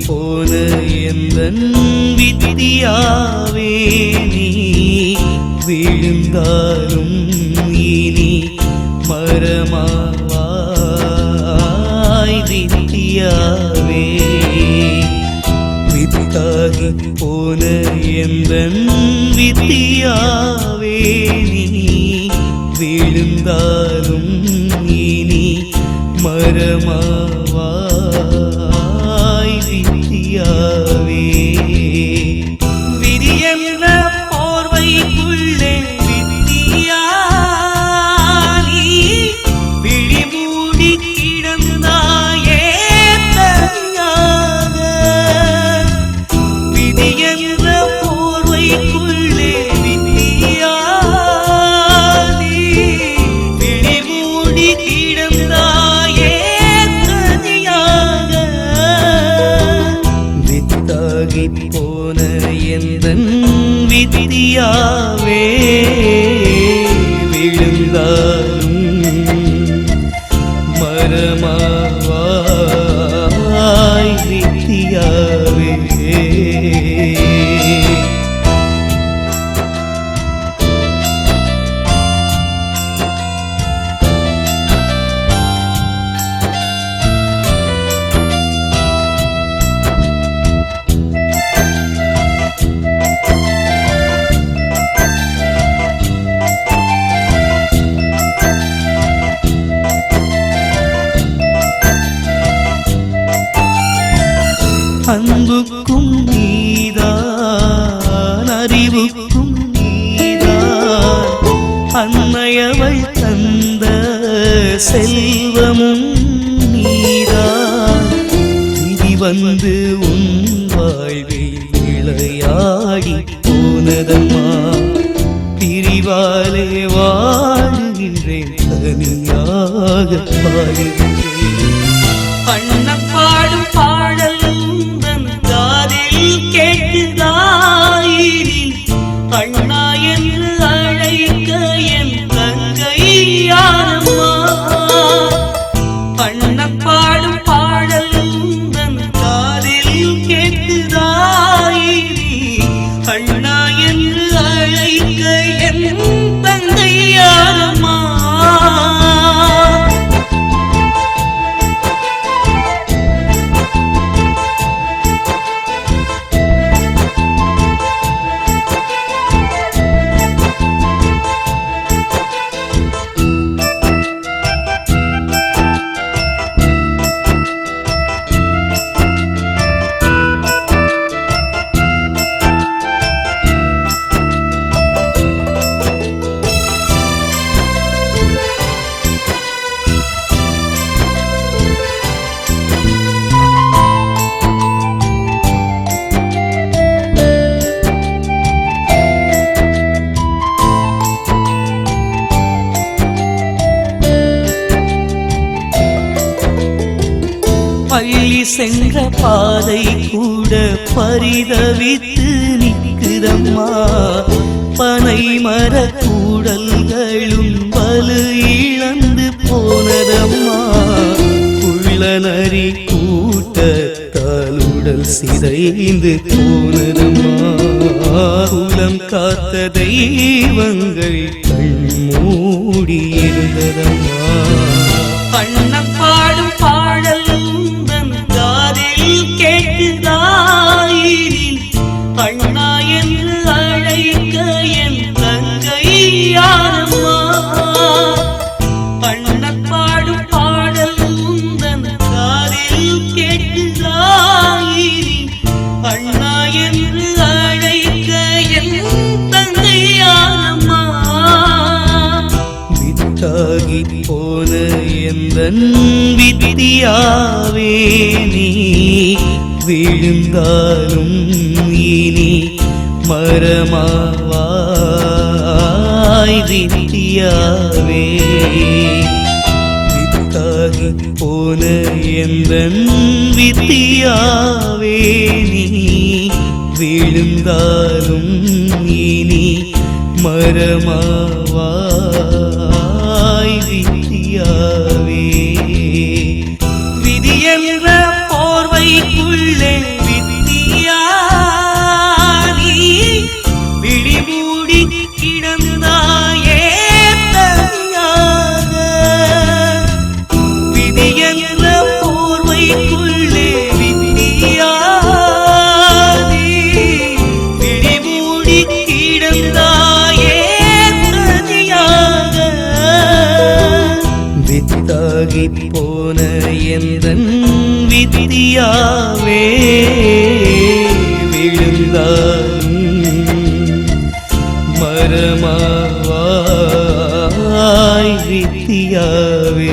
போன எந்தன் விதியாவே நீ விழுந்தாலும் இனி மரமாவாய் விதியாவே வித்தாகி போன எந்தன் விதியாவே நீ விழுந்தாலும் இனி மரமாவாய் விதியாவே விரியென்ற போர்வைக்குள்ளே விதியா நீ விழிமூடி கிடந்தாயே தனியாக விதியென்ற போர்வைக்குள்ளே விதியா நீ விழிமூடி கிடந்தாயே தனியாக வித்தாகி போன எந்தன் விதியாவே விழுந்தாலும் மரமாவாய் விதியாவே அன்புக்கும் நீதான் அறிவுக்கும் நீதான் அன்னையவள் தந்த செல்வமும் நீதான் விதி வந்து உன் வாழ்வில் விளையாடி போனதம்மா பிரிவாலே வாழ்கின்றேன் தனியாக பாடுகின்றேன் பண்ணப்பாடும் பாடல் கேட்டுதாயினி அண்ணா என்று அழைக்க என் தங்கை யாரம்மா பண்ணப்பாடும் பாடல் தன் காதில் கேட்டுதாயினி அண்ணா என்று அழைக்க என் தங்கை யாரம்மா பள்ளி சென்ற பாதை கூட பரிதவித்து நிற்குதம்மா பனை மர கூடல்களும் வலு இழந்து போனதம்மா குள்ளநரி கூட்டத்தாலுடல் சிதைந்து போனதம்மா குலம் காத்த தெய்வங்கள் கண் மூடி இருந்ததம்மா பண்ணப்பாடும் பாடல் கேட்டுதாயினி அண்ணா என்று அழைக்க என் தங்கை யாரம்மா பண்ணப்பாடும் பாடல் உந்தன் காதில் கேட்டுதாயினி அண்ணா என்று அழைக்க என் தங்கை யாரம்மா வித்தாகி போன எந்தன் விதியாவே நீ விழுந்தாலும் இனி மரமாவாய் விதியாவே வித்தாகி போன எந்தன் விதியாவே நீ விழுந்தாலும் இனி மரமாவாய் விதியாவே விதியென்ற போர்வைக்குள்ளே வித்தாகி போன எந்தன் வித்தியாவே விழுந்தாலும் மரமாவாய் வித்தியாவே